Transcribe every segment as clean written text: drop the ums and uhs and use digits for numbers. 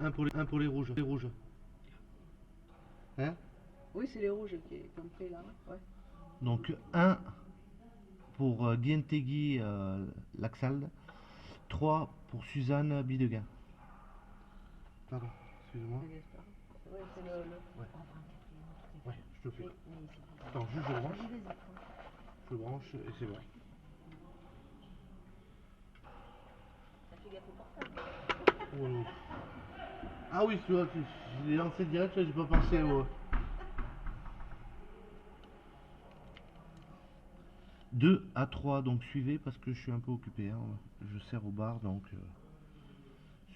Un pour les rouges. Les rouges. Hein? Oui, c'est les rouges qui ont pris là. Ouais. Donc un pour Dientegui Laxalde, 3 pour Suzanne Bidegain. Pardon, excuse-moi. Oui, c'est le... Ouais. Ouais, je te fais. Attends, juste je branche. Je branche et c'est bon. Oh. Ah oui, tu vois, je l'ai lancé direct, j'ai pas pensé au... 2 à 3, donc suivez parce que je suis un peu occupé. Hein. Je sers au bar, donc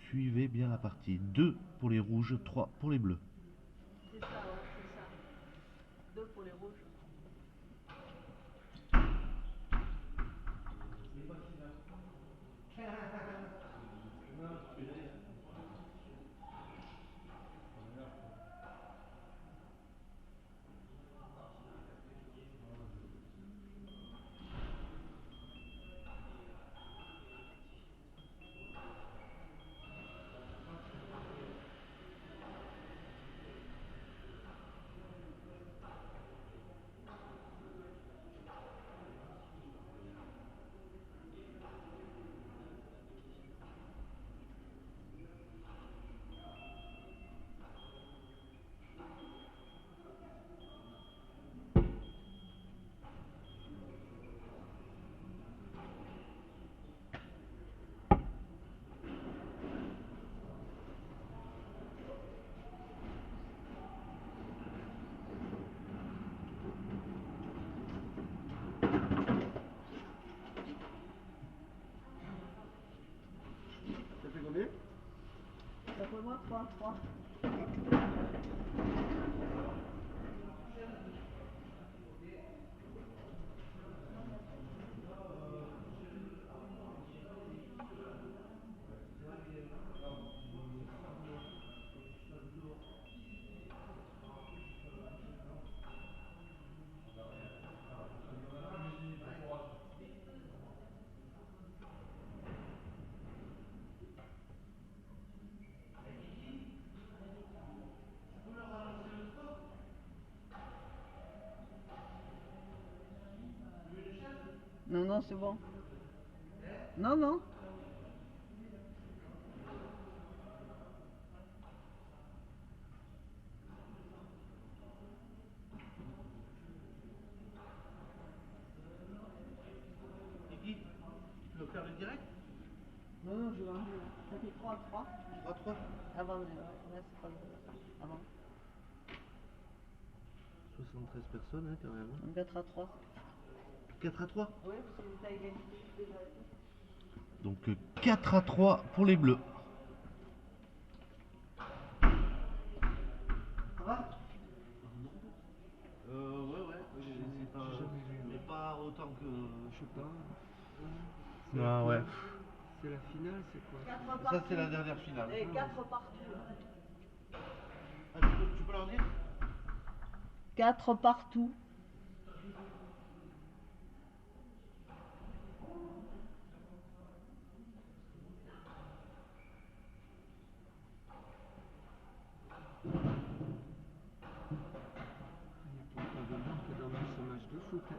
suivez bien la partie. 2 pour les rouges, 3 pour les bleus. C'est ça, ouais, c'est ça. 2 pour les rouges. Ça fait combien? Ça fait moi 3, 3. Non, non, c'est bon. Non, non. Kiki, tu veux faire le direct? Non, non, je vais enlever. Ça fait 3, 3. 3-3. Avant, ouais, c'est pas le... Avant. 73 personnes, hein, quand même. Hein. 4 à 3. 4 à 3. Oui, parce que t'as égalité. Donc 4 à 3 pour les bleus. Ça va? Ouais, c'est pas... mais pas autant que... Je sais pas. Ah ouais. C'est la finale, c'est quoi? Ça c'est la dernière finale. Et 4 partout. Ah, tu peux leur dire? 4 partout. Il n'y a pas de marque dans ce match de foot. Hein.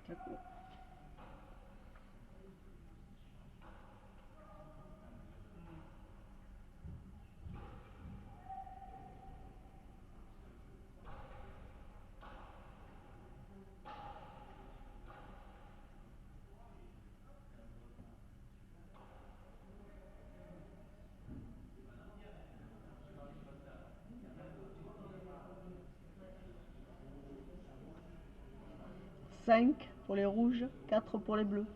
D'accord. 5 pour les rouges, 4 pour les bleus.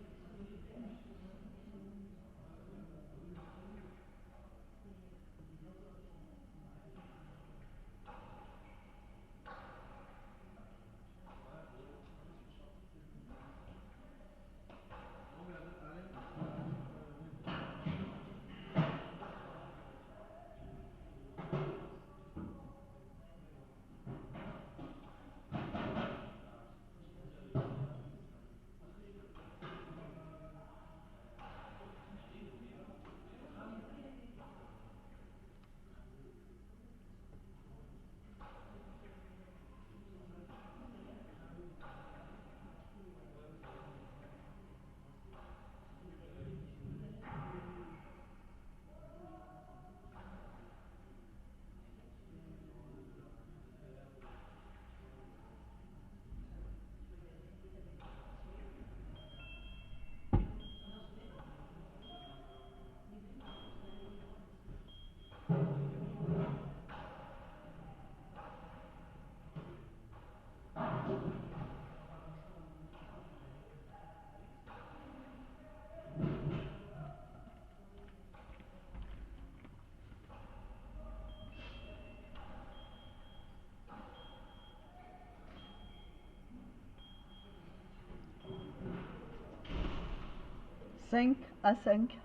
5 à 5.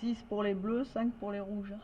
Six pour les bleus, 5 pour les rouges.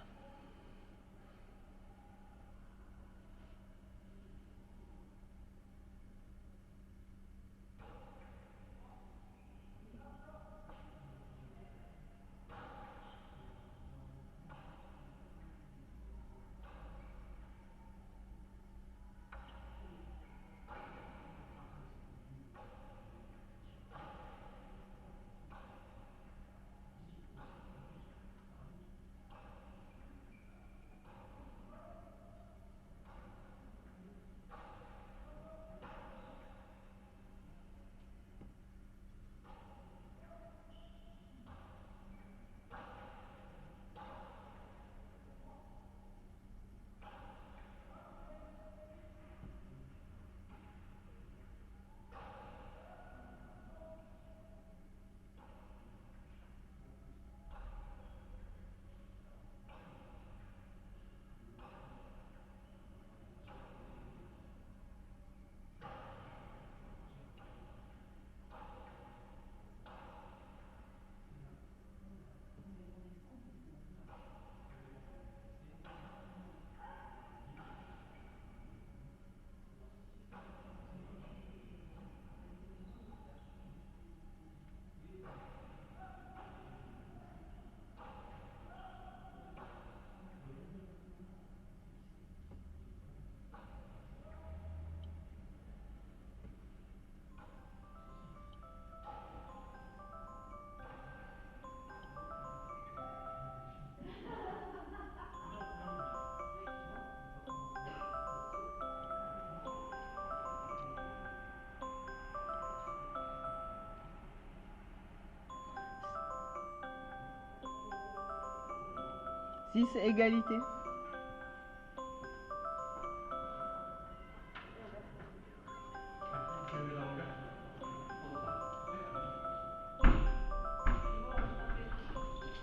Six, égalité.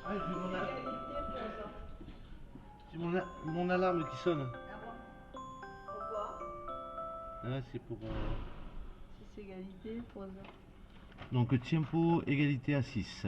Ah, j'ai mon alarme qui sonne. Pourquoi? Ah, c'est pour. 6 égalité, 3 heures. Donc tempo égalité à 6.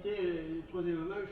égalité, troisième manche.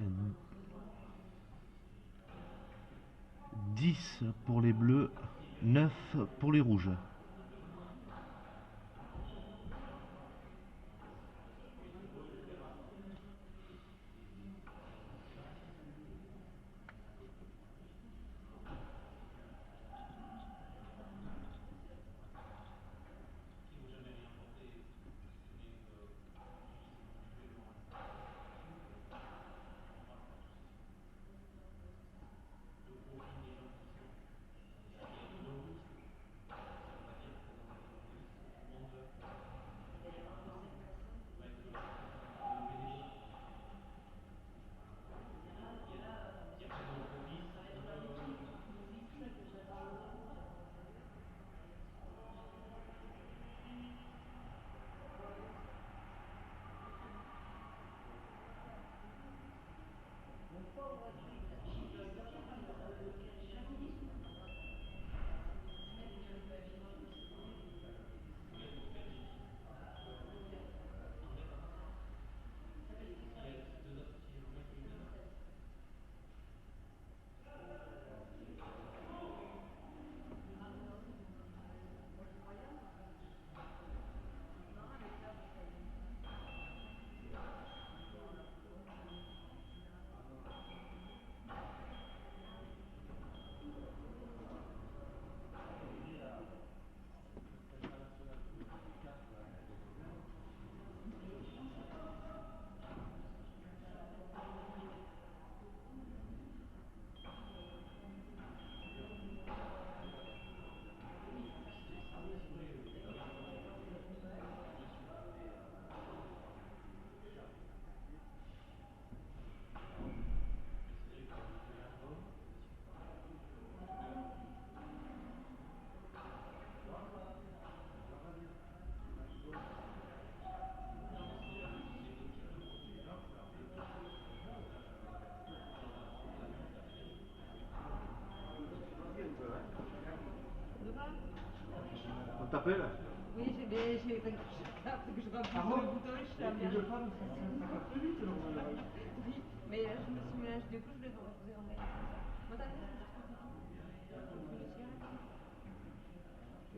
Euh, 10 pour les bleus, 9 pour les rouges. t'appelle? Oui, j'ai que je rappuie Ah sur bon? le bouton et je suis Et bien. je parle, ça passe très vite, alors, Oui, mais je me suis mélangée, du coup je vais vous envoyer comme ça. Moi t'appelles, c'est juste pour le cigarette.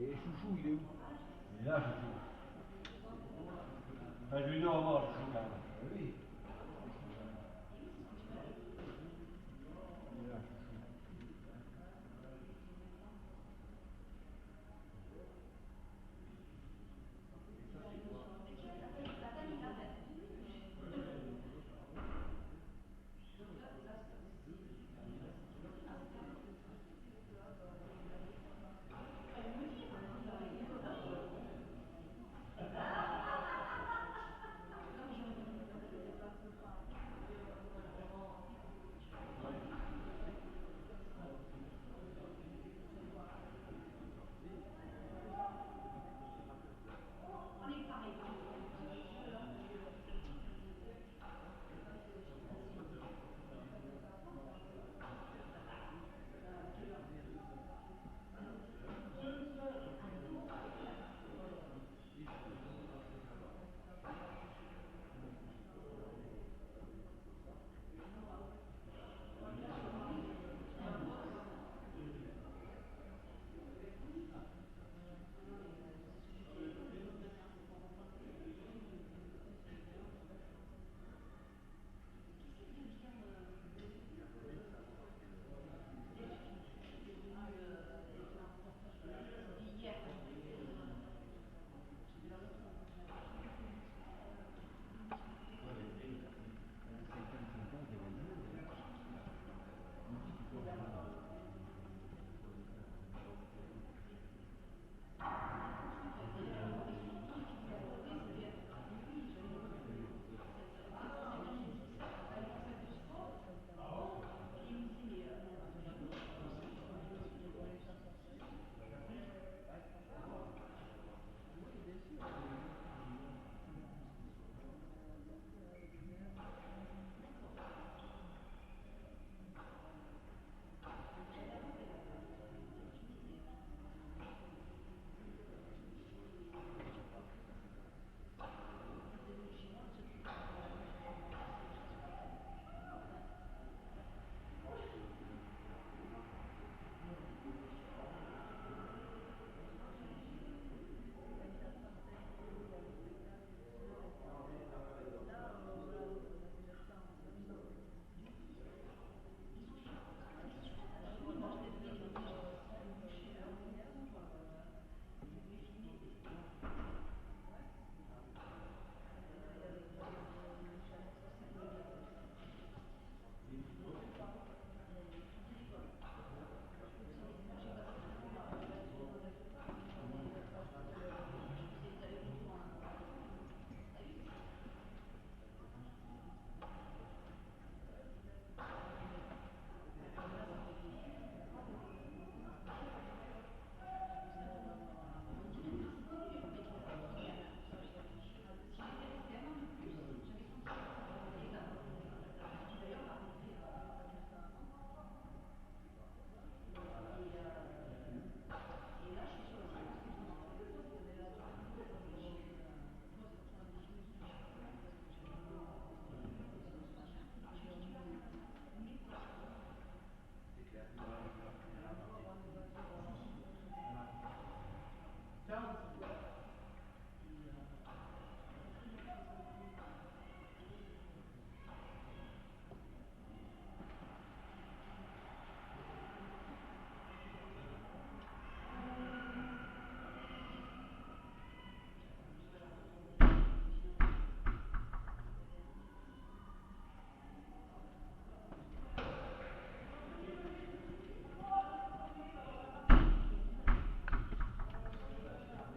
Et Chouchou, il est où? Il est là, Chouchou. Enfin, je lui dis au revoir, Chouchou, quand même. Oui.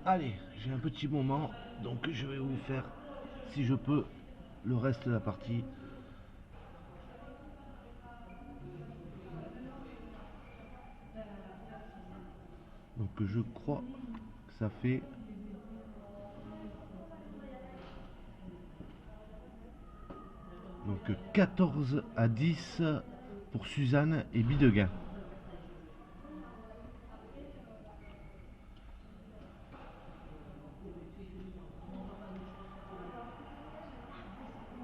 Allez, j'ai un petit moment, donc je vais vous faire, si je peux, le reste de la partie. Donc je crois que ça fait donc 14-10 pour Suzanne et Bidegain.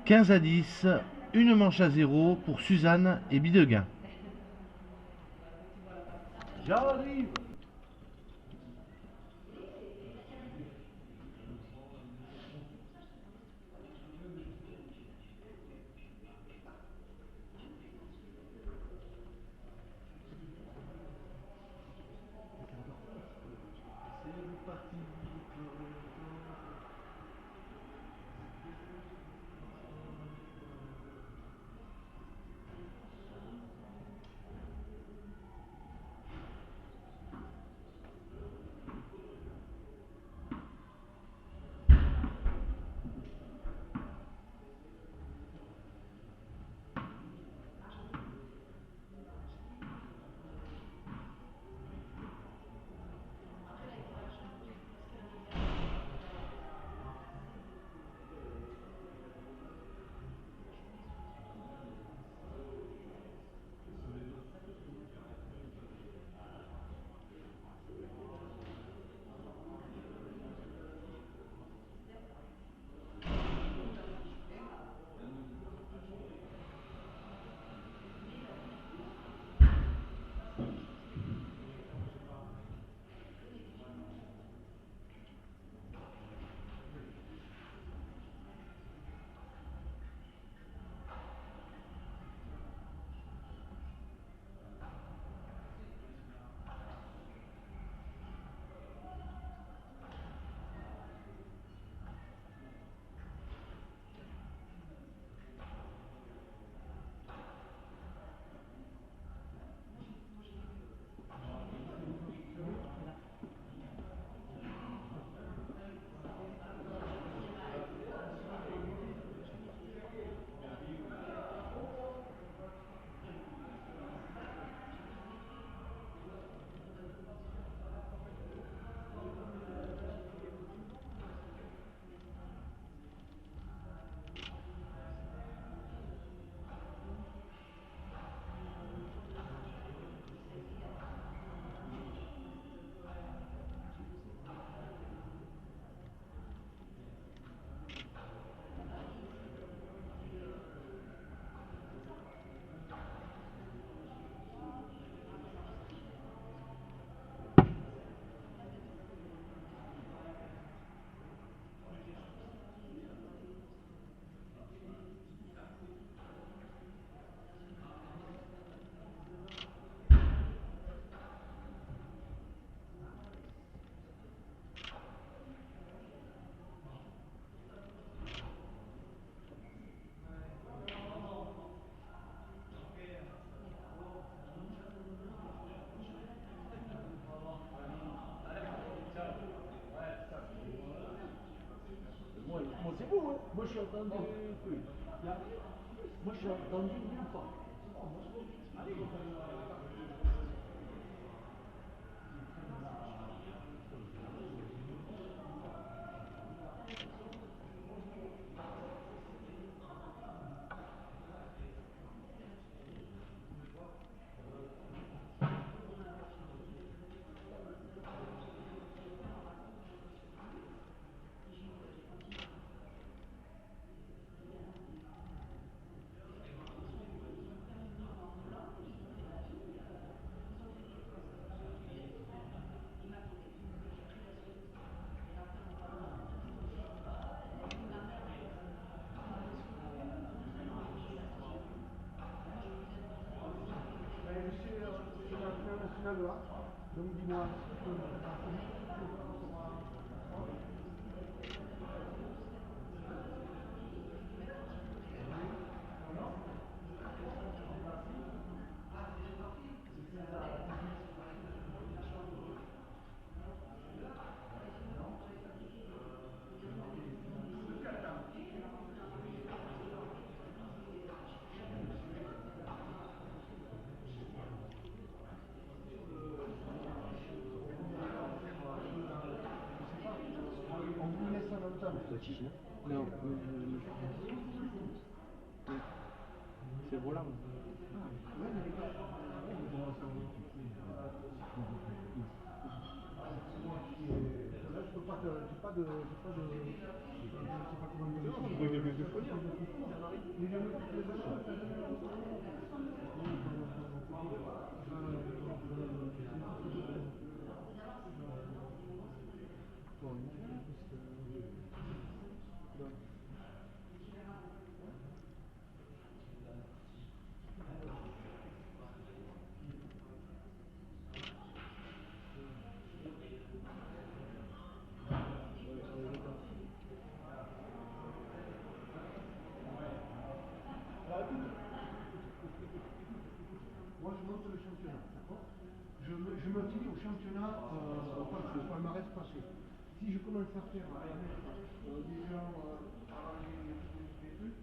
15 à 10, une manche à 0 pour Suzanne et Bidegain. J'arrive. Moi c'est beau, hein. Moi je suis attendu. Moi je suis attendu nulle part. Allez. Donc dis-moi. Non, c'est volant. Je peux pas de... championnat, passé, palmarès passé. Si je commence à faire à mettre des gens à des trucs,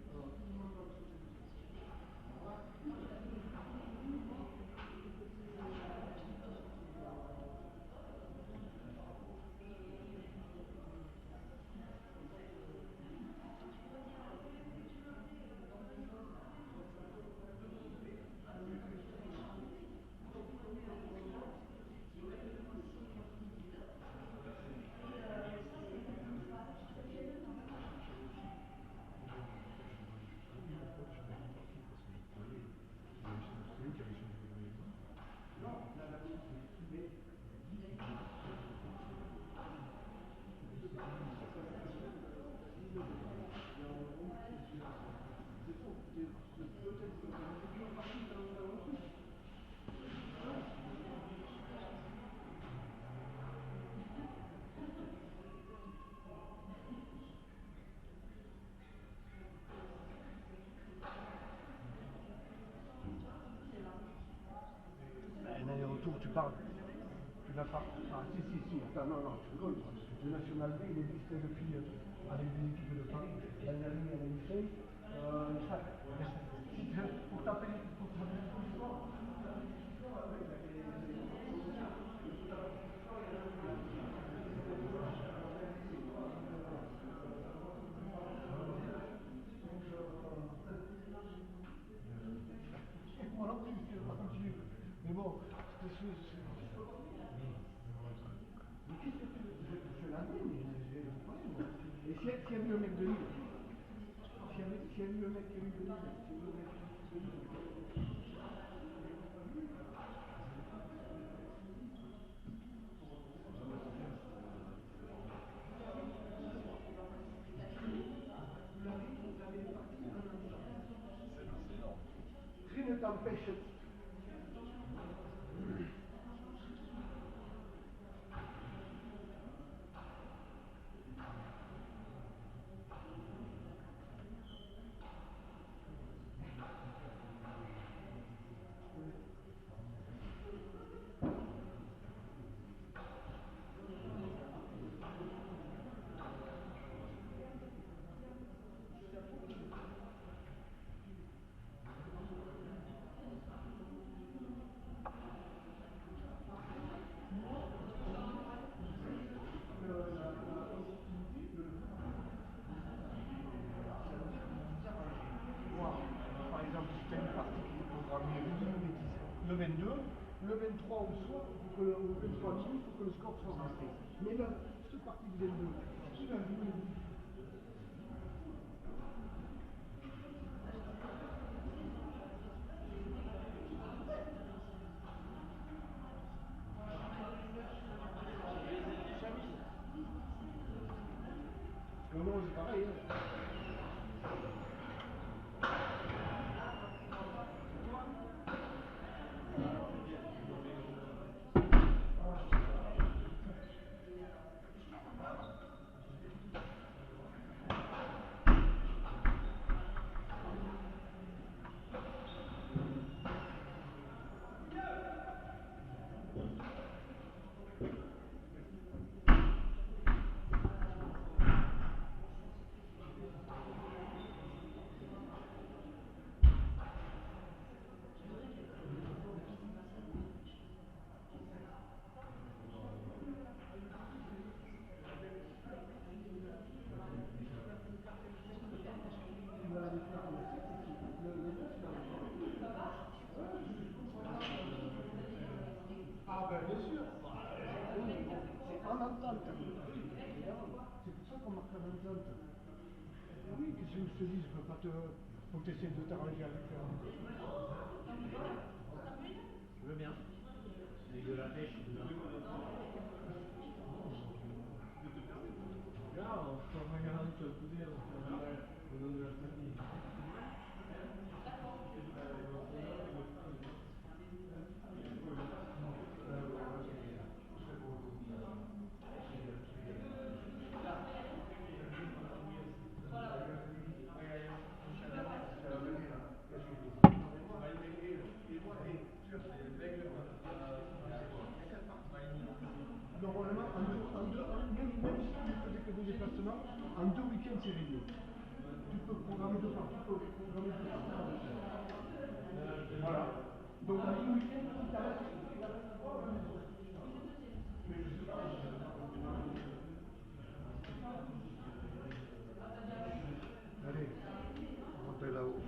un aller-retour, tu parles. Tu n'as pas. Ah, si. Attends, non, tu rigoles. Le National B, il existe depuis, avec des équipes de Paris. L'année dernière, il y a Marseille. Ça, pour t'appeler l'histoire. Moi non plus, je ne vais pas continuer. Mais bon, mais qu'est-ce que je l'avais, mais j'ai un problème. Et s'il y a eu un mec de Lille, s'il y a eu un mec qui a eu de Lille, rien ne t'empêche. Par exemple, si tu as une partie qui est programmée, le 22, le 23 au soir, ou le 23 minuit, il faut que le score soit resté. Mais là, cette partie du 22, qui va jouer? Non, c'est pareil. Hein. Ah ben bien sûr. C'est en entente. C'est pour ça qu'on marque en entente. Oui, qu'est-ce que je te dis, je peux pas te. Faut que tu essaies de t'arranger avec. Je veux bien. Avec de la pêche. Là, on se regarde sur le côté, on donne de la famille. Et moi, et tu as fait le mec, peux programmer deux parties, tu peux programmer deux parties. Voilà. Donc, un week-end, si t'arrêtes, allez, montez là-haut.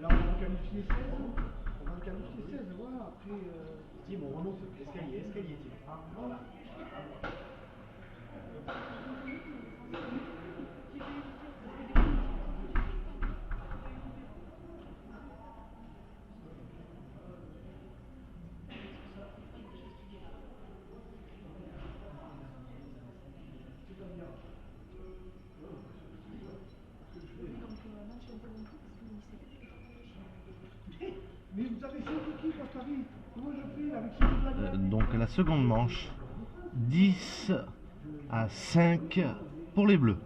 Là, on va en qualifier 16. On va en qualifier 16, voilà. Après. Tim, on remonte. Escalier, escalier, Tim. Ah, voilà. Mais vous avez 5 équipes, Costa Rica. Comment je fais avec 5 Donc la seconde manche, 10 à 5 pour les bleus.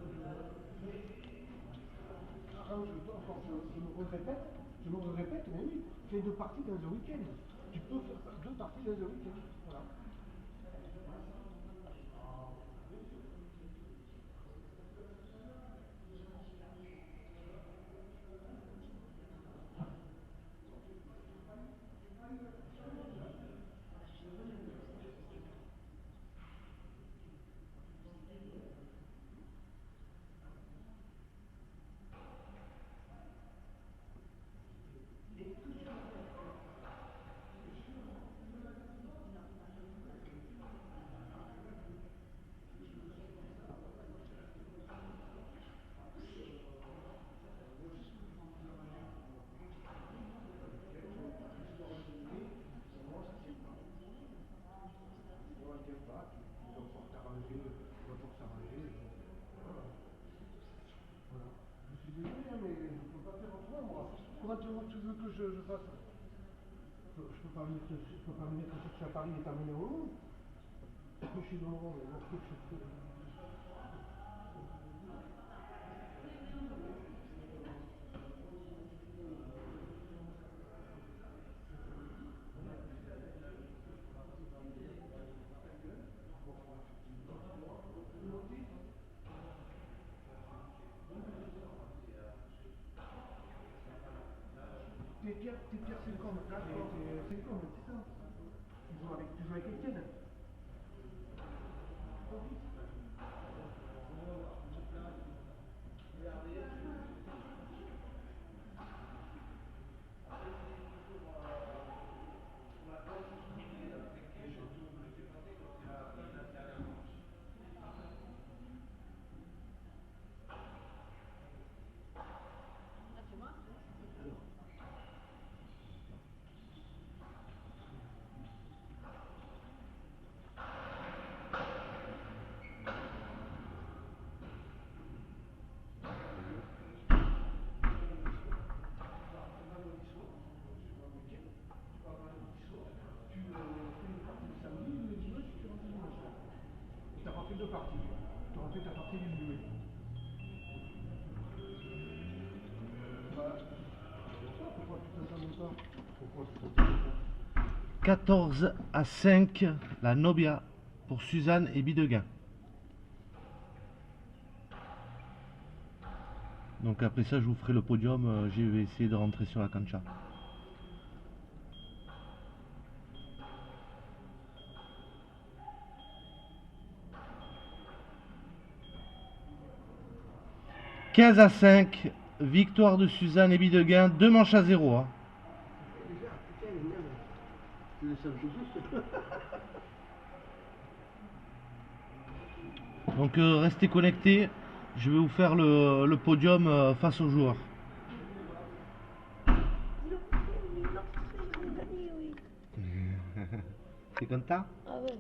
Je me répète, mais oui, fais 2 parties dans un week-end. Tu peux faire 2 parties dans un week-end. Voilà. Comment tu veux que je fasse? Je peux pas venir chercher à Paris et t'amener au monde. Je suis dans le rond, mais je peux. Tes pierres, c'est comme, c'est ça. Tu joues avec Étienne. 14 à 5, la Nobia pour Suzanne et Bidegain. Donc après ça, je vous ferai le podium. Je vais essayer de rentrer sur la cancha. « 15 à 5, victoire de Suzanne et Bidegain, 2 manches à 0. Hein. Donc restez connectés, je vais vous faire le podium face aux joueurs. T'es content? Ah ouais.